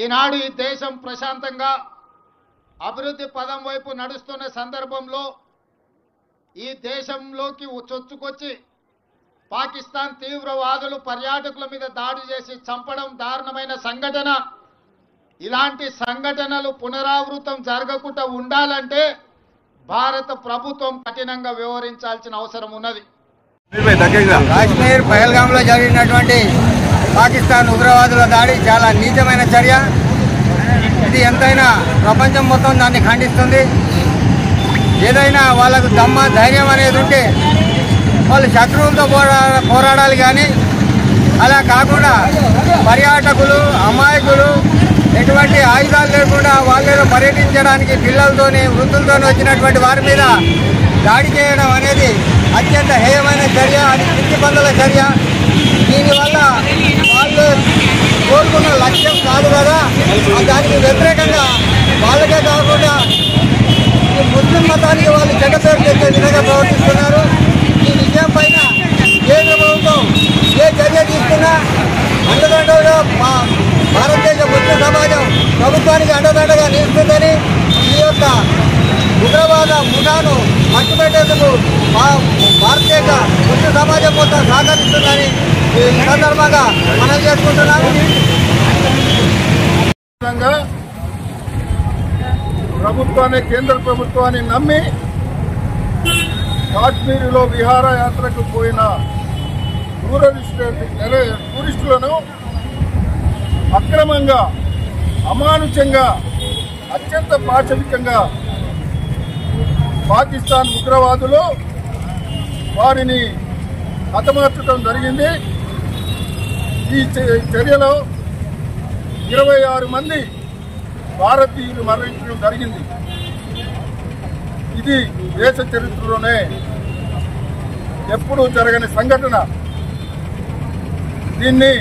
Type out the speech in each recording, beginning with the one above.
ఈనాడు ఈ దేశం ప్రశాంతంగా అభివృద్ధి పదం వైపు నడుస్తున్న సందర్భంలో ఈ దేశంలోకి చొచ్చుకొచ్చి పాకిస్తాన్ తీవ్రవాదులు పర్యాటకుల మీద దాడి చేసి చంపడం దారుణమైన సంఘటన. ఇలాంటి సంఘటనలు పునరావృతం జరగకుండా ఉండాలంటే భారత ప్రభుత్వం కఠినంగా వ్యవహరించాల్సిన అవసరం ఉన్నది. కాశ్మీర్ పహల్గాంలో జరిగినటువంటి పాకిస్తాన్ ఉగ్రవాదుల దాడి చాలా నీచమైన చర్య. ఇది ఎంతైనా ప్రపంచం మొత్తం దాన్ని ఖండిస్తుంది. ఏదైనా వాళ్ళకు ధైర్యం అనేది ఉంటే వాళ్ళు శత్రువులతో పోరాడాలి, కానీ అలా కాకుండా పర్యాటకులు, అమాయకులు ఎటువంటి ఆయుధాలు లేకుండా వాళ్ళలో పర్యటించడానికి పిల్లలతోని వృద్ధులతోని వచ్చినటువంటి వారి మీద దాడి చేయడం అనేది అత్యంత హేయమైన చర్య. అది పిచ్చిపందుల చర్య. దీనివల్ల వాళ్ళు కోరుకున్న లక్ష్యం కాదు కదా. దానికి వ్యతిరేకంగా వాళ్ళకే కాకుండా ఈ ముస్లిం మతానికి వాళ్ళు చెడ్డ పేరు తెచ్చే విధంగా ప్రవర్తిస్తున్నారు. ఈ విషయం పైన కేంద్ర ప్రభుత్వం ఏ చర్య తీసుకున్నా అండదండగా భారతదేశ ముస్లిం సమాజం ప్రభుత్వానికి అండదండగా నిలుస్తుందని, ఈ యొక్క ఉగ్రవాద ముఠాను పట్టుబెట్టేందుకు భారతదేశ ముస్లిం సమాజం మొత్తం సహకరిస్తుందని ఈ సందర్భంగా మనం చేసుకుంటున్నాము. ప్రభుత్వాన్ని, కేంద్ర ప్రభుత్వాన్ని నమ్మి కాశ్మీరులో విహారయాత్రకు పోయిన టూరిస్టులను అక్రమంగా, అమానుషంగా, అత్యంత పాశవికంగా పాకిస్తాన్ ఉగ్రవాదులు వారిని హతమార్చడం జరిగింది. ఈ చర్యలో 26 మంది భారతీయులు మరణించడం జరిగింది. ఇది దేశ చరిత్రలోనే ఎప్పుడూ జరగని సంఘటన. దీన్ని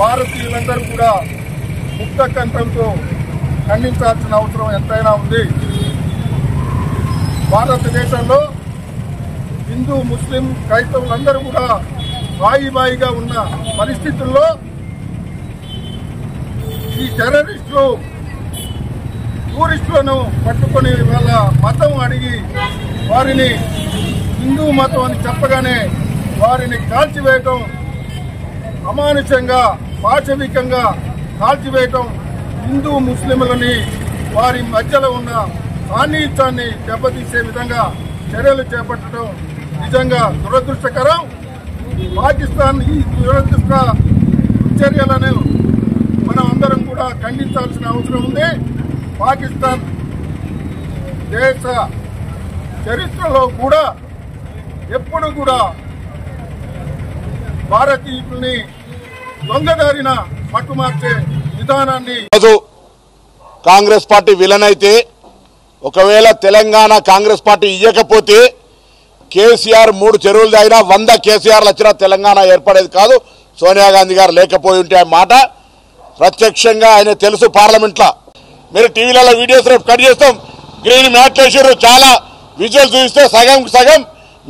భారతీయులందరూ కూడా ముక్త కంఠంతో ఖండించాల్సిన అవసరం ఎంతైనా ఉంది. భారతదేశంలో హిందూ, ముస్లిం, క్రైస్తవులందరూ కూడా బాయిగా ఉన్న పరిస్థితుల్లో ఈ టెర్రరిస్టులు టూరిస్టులను పట్టుకొని వాళ్ళ మతం అడిగి వారిని హిందూ మతం అని చెప్పగానే వారిని కాల్చివేయటం, అమానుషంగా, పాశవికంగా కాల్చివేయటం, హిందూ ముస్లింలని వారి మధ్యలో ఉన్న సాన్నిహిత్యాన్ని దెబ్బతీసే విధంగా చర్యలు చేపట్టడం నిజంగా దురదృష్టకరం. పాకిస్తాన్ ఈ దురదృష్ట చర్యలను మనం అందరం కూడా ఖండించాల్సిన అవసరం ఉంది. పాకిస్తాన్ దేశ చరిత్రలో కూడా ఎప్పుడు కూడా భారతీయుల్ని దొంగదారిన పట్టుమార్చే విధానాన్ని కాంగ్రెస్ పార్టీ విలన్ అయితే, ఒకవేళ తెలంగాణ కాంగ్రెస్ పార్టీ ఇయ్యకపోతే కేసీఆర్ 3 చెరువులు దాగినా 100 కేసీఆర్లు వచ్చినా తెలంగాణ ఏర్పడేది కాదు. సోనియా గాంధీ గారు లేకపోయి ఉంటే ఆ మాట ప్రత్యక్షంగా ఆయన తెలుసు. పార్లమెంట్లో మీరు టీవీలలో వీడియోస్ రేపు కట్ చేస్తాం. గ్రీన్ మ్యాట్లు వేసారు, చాలా విజువల్ చూస్తే సగం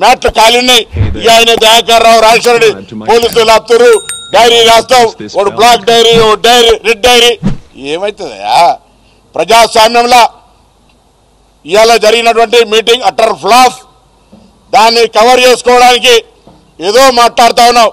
మ్యాట్లు ఖాళీ ఉన్నాయి. ఇక ఆయన దయాకర్ రావు, రాజేశ్వర రెడ్డి పోలీసులు ఆపుతారు, డైరీ రాస్తాం, ఒక బ్లాక్ డైరీ, ఒక డైరీ, రెడ్ డైరీ. ఏమవుతుందా ప్రజాస్వామ్యంలో? ఇవాళ జరిగినటువంటి మీటింగ్ అటర్ ఫ్లాప్. దాన్ని కవర్ చేసుకోవడానికి ఏదో మాట్లాడుతా ఉన్నాం.